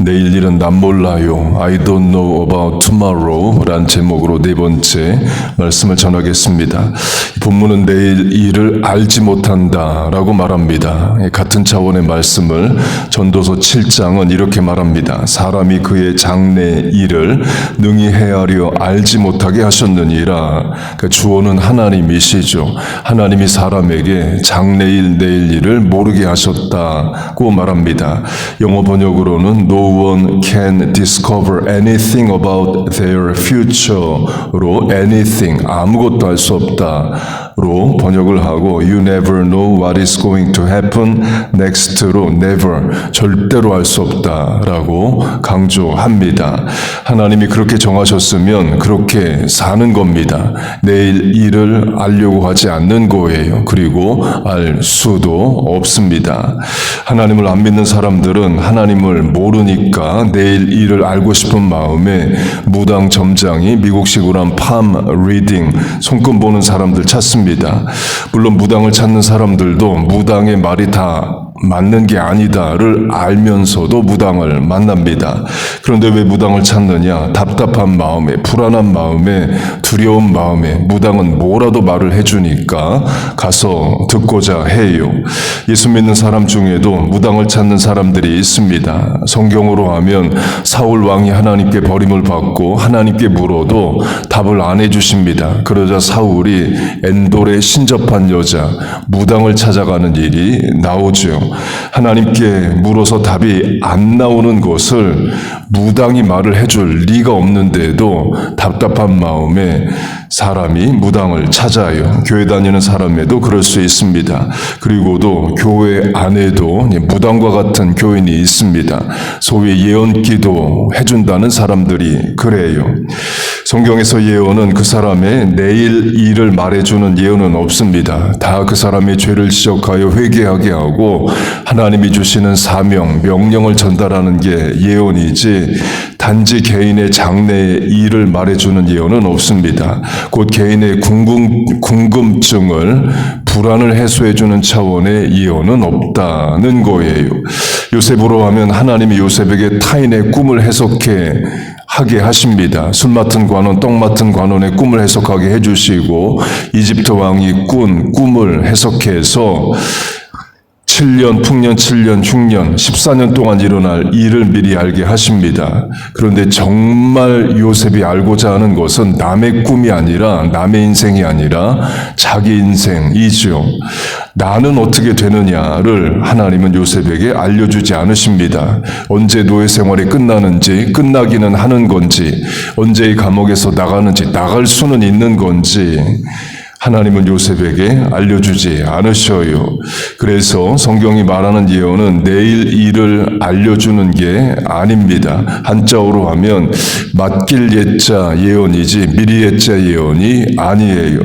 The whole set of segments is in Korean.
내일 일은 난 몰라요. I don't know about tomorrow 라는 제목으로 네 번째 말씀을 전하겠습니다. 본문은 내일 일을 알지 못한다 라고 말합니다. 같은 차원의 말씀을 전도서 7장은 이렇게 말합니다. 사람이 그의 장래 일을 능히 헤아려 알지 못하게 하셨느니라. 그러니까 주어는 하나님이시죠. 하나님이 사람에게 장래일 내일 일을 모르게 하셨다고 말합니다. 영어 번역으로는 No one can discover anything about their future로 anything, 아무것도 알 수 없다로 번역을 하고 You never know what is going to happen next로 never, 절대로 알 수 없다라고 강조합니다. 하나님이 그렇게 정하셨으면 그렇게 사는 겁니다. 내일 일을 알려고 하지 않는 거예요. 그리고 알 수도 없습니다. 하나님을 안 믿는 사람들은 하나님을 모르니까 내일 일을 알고 싶은 마음에 무당 점장이 미국식으로 한 palm reading, 손금 보는 사람들 찾습니다. 물론 무당을 찾는 사람들도 무당의 말이 다 맞는 게 아니다를 알면서도 무당을 만납니다. 그런데 왜 무당을 찾느냐? 답답한 마음에, 불안한 마음에, 두려운 마음에 무당은 뭐라도 말을 해주니까 가서 듣고자 해요. 예수 믿는 사람 중에도 무당을 찾는 사람들이 있습니다. 성경으로 하면 사울 왕이 하나님께 버림을 받고 하나님께 물어도 답을 안 해주십니다. 그러자 사울이 엔돌에 신접한 여자 무당을 찾아가는 일이 나오죠. 하나님께 물어서 답이 안 나오는 것을 무당이 말을 해줄 리가 없는데도 답답한 마음에 사람이 무당을 찾아요. 교회 다니는 사람에도 그럴 수 있습니다. 그리고도 교회 안에도 무당과 같은 교인이 있습니다. 소위 예언기도 해준다는 사람들이 그래요. 성경에서 예언은 그 사람의 내일 일을 말해주는 예언은 없습니다. 다 그 사람의 죄를 지적하여 회개하게 하고 하나님이 주시는 사명, 명령을 전달하는 게 예언이지 단지 개인의 장래의 일을 말해주는 예언은 없습니다. 곧 개인의 궁금증을 불안을 해소해주는 차원의 예언은 없다는 거예요. 요셉으로 하면 하나님이 요셉에게 타인의 꿈을 해석해 하게 하십니다. 술 맡은 관원, 떡 맡은 관원의 꿈을 해석하게 해주시고 이집트 왕이 꾼 꿈을 해석해서 7년, 풍년 7년, 흉년, 14년 동안 일어날 일을 미리 알게 하십니다. 그런데 정말 요셉이 알고자 하는 것은 남의 꿈이 아니라 남의 인생이 아니라 자기 인생이죠. 나는 어떻게 되느냐를 하나님은 요셉에게 알려주지 않으십니다. 언제 노예 생활이 끝나는지, 끝나기는 하는 건지, 언제 이 감옥에서 나가는지, 나갈 수는 있는 건지 하나님은 요셉에게 알려주지 않으셔요. 그래서 성경이 말하는 예언은 내일 일을 알려주는 게 아닙니다. 한자어로 하면 맡길 예자 예언이지 미리 예자 예언이 아니에요.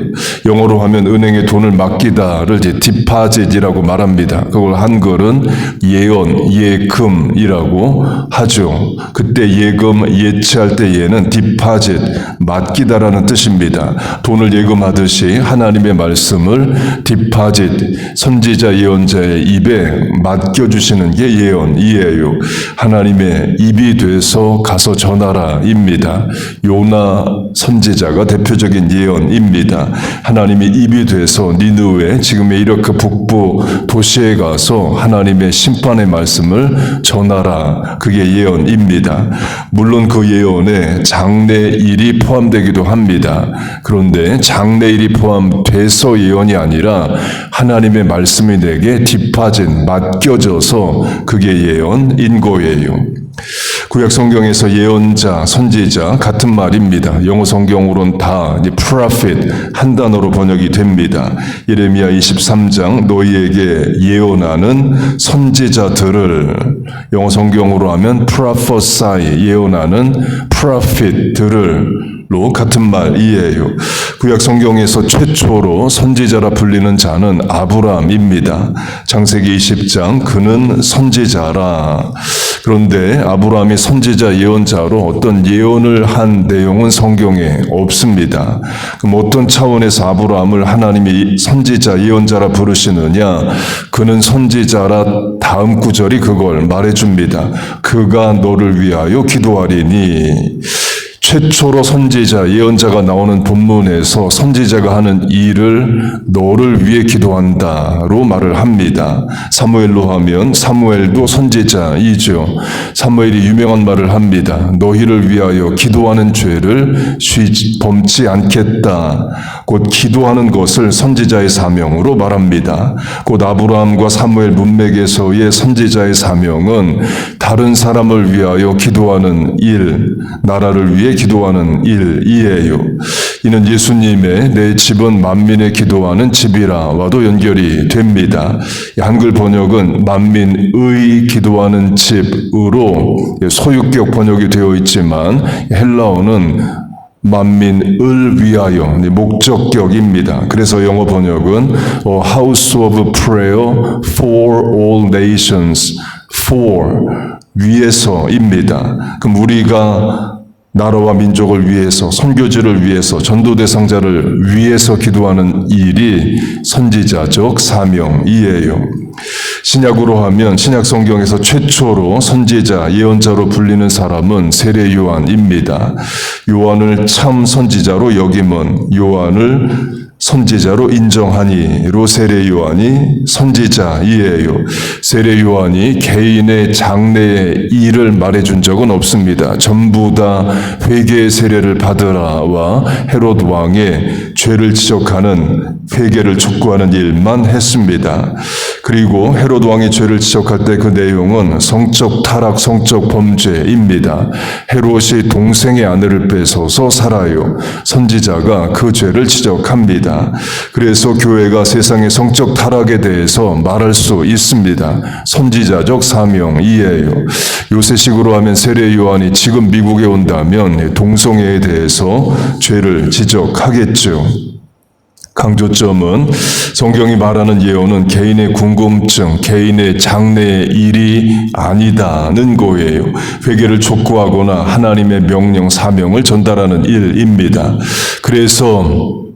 영어로 하면 은행에 돈을 맡기다를 이제 디파짓이라고 말합니다. 그걸 한글은 예언, 예금이라고 하죠. 그때 예금 예치할 때 예는 디파짓, 맡기다라는 뜻입니다. 돈을 예금하듯이 하나님의 말씀을 디파짓, 선지자 예언자의 입에 맡겨주시는 게 예언이에요. 하나님의 입이 돼서 가서 전하라입니다. 요나 선지자가 대표적인 예언입니다. 하나님의 입이 돼서 니느웨, 지금의 이라크 북부 도시에 가서 하나님의 심판의 말씀을 전하라. 그게 예언입니다. 물론 그 예언에 장래일이 포함되기도 합니다. 그런데 장래일이 포함돼서 예언이 아니라 하나님의 말씀이 내게 디파짓, 맡겨져서 그게 예언인 거예요. 구약 성경에서 예언자, 선지자 같은 말입니다. 영어 성경으로는 다 prophet 한 단어로 번역이 됩니다. 예레미야 23장 너희에게 예언하는 선지자들을 영어 성경으로 하면 prophesy 예언하는 prophet들을 로 같은 말이에요. 구약 성경에서 최초로 선지자라 불리는 자는 아브람입니다. 창세기 20장 그는 선지자라. 그런데 아브라함이 선지자 예언자로 어떤 예언을 한 내용은 성경에 없습니다. 그럼 어떤 차원에서 아브라함을 하나님이 선지자 예언자라 부르시느냐? 그는 선지자라 다음 구절이 그걸 말해줍니다. 그가 너를 위하여 기도하리니. 최초로 선지자, 예언자가 나오는 본문에서 선지자가 하는 일을 너를 위해 기도한다로 말을 합니다. 사무엘로 하면 사무엘도 선지자이죠. 사무엘이 유명한 말을 합니다. 너희를 위하여 기도하는 죄를 범치 않겠다. 곧 기도하는 것을 선지자의 사명으로 말합니다. 곧 아브라함과 사무엘 문맥에서의 선지자의 사명은 다른 사람을 위하여 기도하는 일, 나라를 위해 기도하는 일이에요. 이는 예수님의 내 집은 만민의 기도하는 집이라와도 연결이 됩니다. 한글 번역은 만민의 기도하는 집으로 소유격 번역이 되어 있지만 헬라어는 만민을 위하여 목적격입니다. 그래서 영어 번역은 A House of Prayer for All Nations, for 위해서입니다. 그럼 우리가 나라와 민족을 위해서, 선교지를 위해서, 전도 대상자를 위해서 기도하는 일이 선지자적 사명이에요. 신약으로 하면 신약 성경에서 최초로 선지자, 예언자로 불리는 사람은 세례 요한입니다. 요한을 참 선지자로 여김은 요한을 선지자로 인정하니로 세례 요한이 선지자이에요. 세례 요한이 개인의 장래의 일을 말해준 적은 없습니다. 전부 다 회개의 세례를 받으라와 헤롯 왕의 죄를 지적하는 회개를 촉구하는 일만 했습니다. 그리고 헤롯 왕의 죄를 지적할 때 그 내용은 성적 타락, 성적 범죄입니다. 헤롯이 동생의 아내를 뺏어서 살아요. 선지자가 그 죄를 지적합니다. 그래서 교회가 세상의 성적 타락에 대해서 말할 수 있습니다. 선지자적 사명이에요. 요새식으로 하면 세례 요한이 지금 미국에 온다면 동성애에 대해서 죄를 지적하겠죠. 강조점은 성경이 말하는 예언은 개인의 궁금증, 개인의 장래의 일이 아니다는 거예요. 회개를 촉구하거나 하나님의 명령, 사명을 전달하는 일입니다. 그래서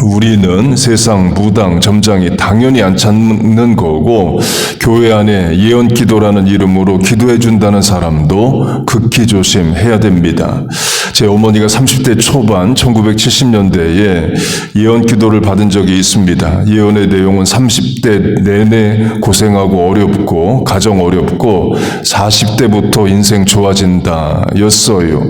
우리는 세상 무당, 점장이 당연히 안 찾는 거고 교회 안에 예언기도라는 이름으로 기도해 준다는 사람도 극히 조심해야 됩니다. 제 어머니가 30대 초반 1970년대에 예언기도를 받은 적이 있습니다. 예언의 내용은 30대 내내 고생하고 어렵고 가정 어렵고 40대부터 인생 좋아진다 였어요.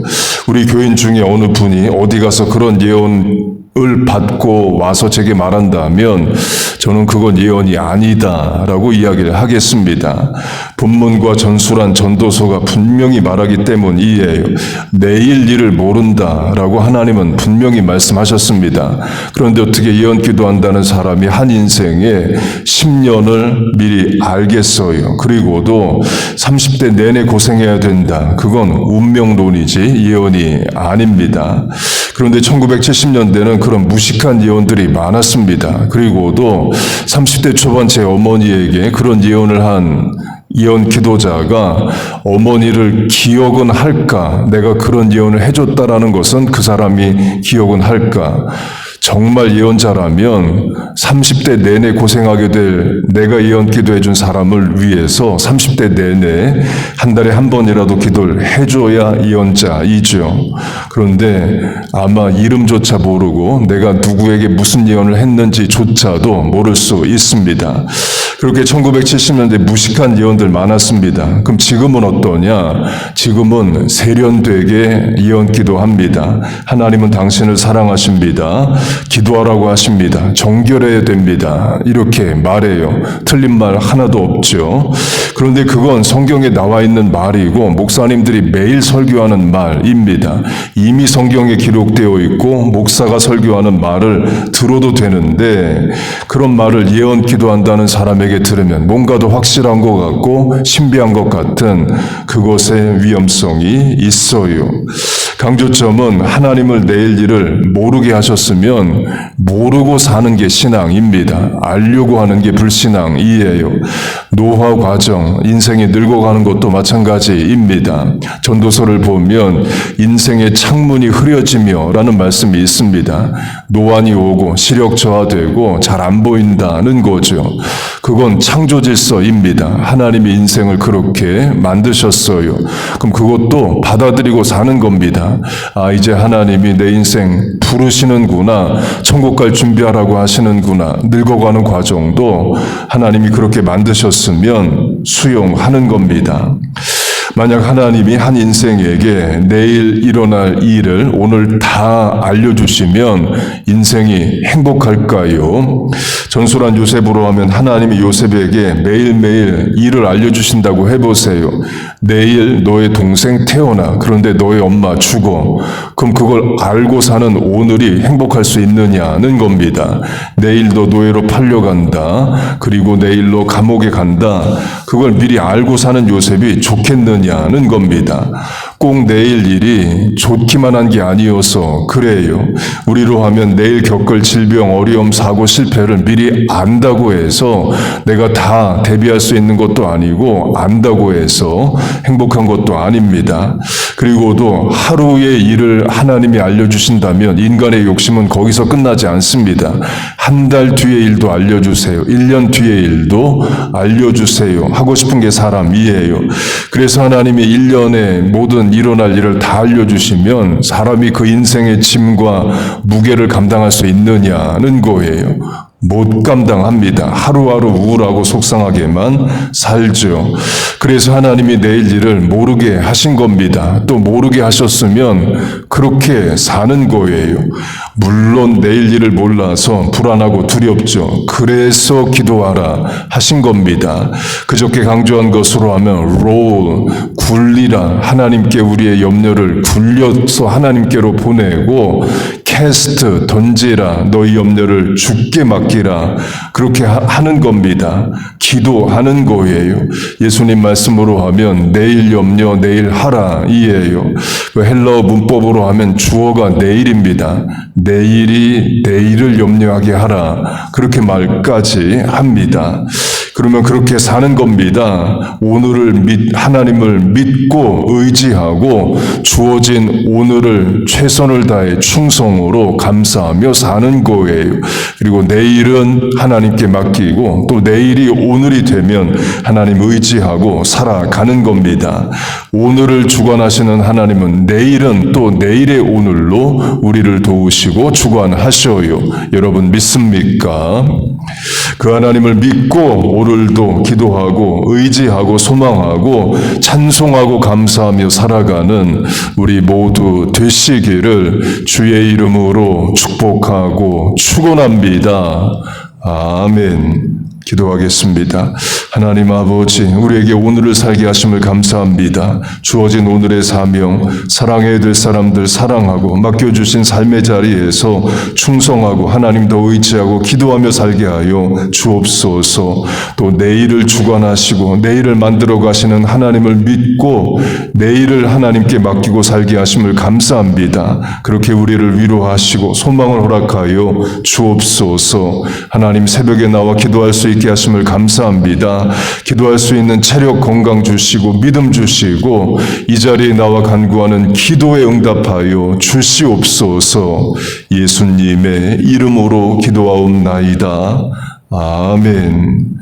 우리 교인 중에 어느 분이 어디 가서 그런 예언을 받고 와서 제게 말한다면 저는 그건 예언이 아니다라고 이야기를 하겠습니다. 본문과 전술한 전도서가 분명히 말하기 때문이에요. 내일 일을 모른다라고 하나님은 분명히 말씀하셨습니다. 그런데 어떻게 예언 기도한다는 사람이 한 인생에 10년을 미리 알겠어요. 그리고도 30대 내내 고생해야 된다. 그건 운명론이지 예언이 아닙니다. 그런데 1970년대는 그런 무식한 예언들이 많았습니다. 그리고도 30대 초반 제 어머니에게 그런 예언을 한 예언 기도자가 어머니를 기억은 할까? 내가 그런 예언을 해줬다라는 것은 그 사람이 기억은 할까? 정말 예언자라면 30대 내내 고생하게 될 내가 예언 기도해준 사람을 위해서 30대 내내 한 달에 한 번이라도 기도를 해줘야 예언자이죠. 그런데 아마 이름조차 모르고 내가 누구에게 무슨 예언을 했는지조차도 모를 수 있습니다. 그렇게 1970년대 무식한 예언들 많았습니다. 그럼 지금은 어떠냐? 지금은 세련되게 예언 기도합니다. 하나님은 당신을 사랑하십니다. 기도하라고 하십니다. 정결해야 됩니다. 이렇게 말해요. 틀린 말 하나도 없죠. 그런데 그건 성경에 나와 있는 말이고 목사님들이 매일 설교하는 말입니다. 이미 성경에 기록되어 있고 목사가 설교하는 말을 들어도 되는데 그런 말을 예언 기도한다는 사람에게 들으면 뭔가 더 확실한 것 같고 신비한 것 같은 그것의 위험성이 있어요. 강조점은 하나님을 내일 일을 모르게 하셨으면 모르고 사는 게 신앙입니다. 알려고 하는 게 불신앙이에요. 노화 과정, 인생이 늙어가는 것도 마찬가지입니다. 전도서를 보면 인생의 창문이 흐려지며 라는 말씀이 있습니다. 노안이 오고 시력 저하되고 잘 안 보인다는 거죠. 그건 창조 질서입니다. 하나님이 인생을 그렇게 만드셨어요. 그럼 그것도 받아들이고 사는 겁니다. 아, 이제 하나님이 내 인생 부르시는구나. 천국 갈 준비하라고 하시는구나. 늙어가는 과정도 하나님이 그렇게 만드셨으면 수용하는 겁니다. 만약 하나님이 한 인생에게 내일 일어날 일을 오늘 다 알려주시면 인생이 행복할까요? 전술한 요셉으로 하면 하나님이 요셉에게 매일매일 일을 알려주신다고 해보세요. 내일 너의 동생 태어나. 그런데 너의 엄마 죽어. 그럼 그걸 알고 사는 오늘이 행복할 수 있느냐는 겁니다. 내일 너 노예로 팔려간다. 그리고 내일 너 감옥에 간다. 그걸 미리 알고 사는 요셉이 좋겠느냐는 겁니다. 꼭 내일 일이 좋기만 한 게 아니어서 그래요. 우리로 하면 내일 겪을 질병, 어려움, 사고, 실패를 미리 안다고 해서 내가 다 대비할 수 있는 것도 아니고 안다고 해서 행복한 것도 아닙니다. 그리고도 하루의 일을 하나님이 알려주신다면 인간의 욕심은 거기서 끝나지 않습니다. 한 달 뒤의 일도 알려주세요. 1년 뒤의 일도 알려주세요. 하고 싶은 게 사람이에요. 그래서 하나님이 1년에 모든 일어날 일을 다 알려주시면 사람이 그 인생의 짐과 무게를 감당할 수 있느냐는 거예요. 못 감당합니다. 하루하루 우울하고 속상하게만 살죠. 그래서 하나님이 내일 일을 모르게 하신 겁니다. 또 모르게 하셨으면 그렇게 사는 거예요. 물론 내일 일을 몰라서 불안하고 두렵죠. 그래서 기도하라 하신 겁니다. 그저께 강조한 것으로 하면 굴리라. 하나님께 우리의 염려를 굴려서 하나님께로 보내고 캐스트, 던지라. 너희 염려를 주께 맡기라. 그렇게 하는 겁니다. 기도하는 거예요. 예수님 말씀으로 하면 내일 염려, 내일 하라 이에요. 헬라어 문법으로 하면 주어가 내일입니다. 내일이 내일을 염려하게 하라. 그렇게 말까지 합니다. 그러면 그렇게 사는 겁니다. 하나님을 믿고 의지하고 주어진 오늘을 최선을 다해 충성으로 감사하며 사는 거예요. 그리고 내일은 하나님께 맡기고 또 내일이 오늘이 되면 하나님 의지하고 살아가는 겁니다. 오늘을 주관하시는 하나님은 내일은 또 내일의 오늘로 우리를 도우시고 주관하셔요. 여러분 믿습니까? 그 하나님을 믿고 오늘도 기도하고 의지하고 소망하고 찬송하고 감사하며 살아가는 우리 모두 되시기를 주의 이름으로 축복하고 축원합니다. 아멘. 기도하겠습니다. 하나님 아버지, 우리에게 오늘을 살게 하심을 감사합니다. 주어진 오늘의 사명, 사랑해야 될 사람들 사랑하고 맡겨주신 삶의 자리에서 충성하고 하나님 더 의지하고 기도하며 살게 하여 주옵소서. 또 내일을 주관하시고 내일을 만들어 가시는 하나님을 믿고 내일을 하나님께 맡기고 살게 하심을 감사합니다. 그렇게 우리를 위로하시고 소망을 허락하여 주옵소서. 하나님 새벽에 나와 기도할 수 있게 하심을 감사합니다. 기도할 수 있는 체력 건강 주시고 믿음 주시고 이 자리에 나와 간구하는 기도에 응답하여 주시옵소서. 예수님의 이름으로 기도하옵나이다. 아멘.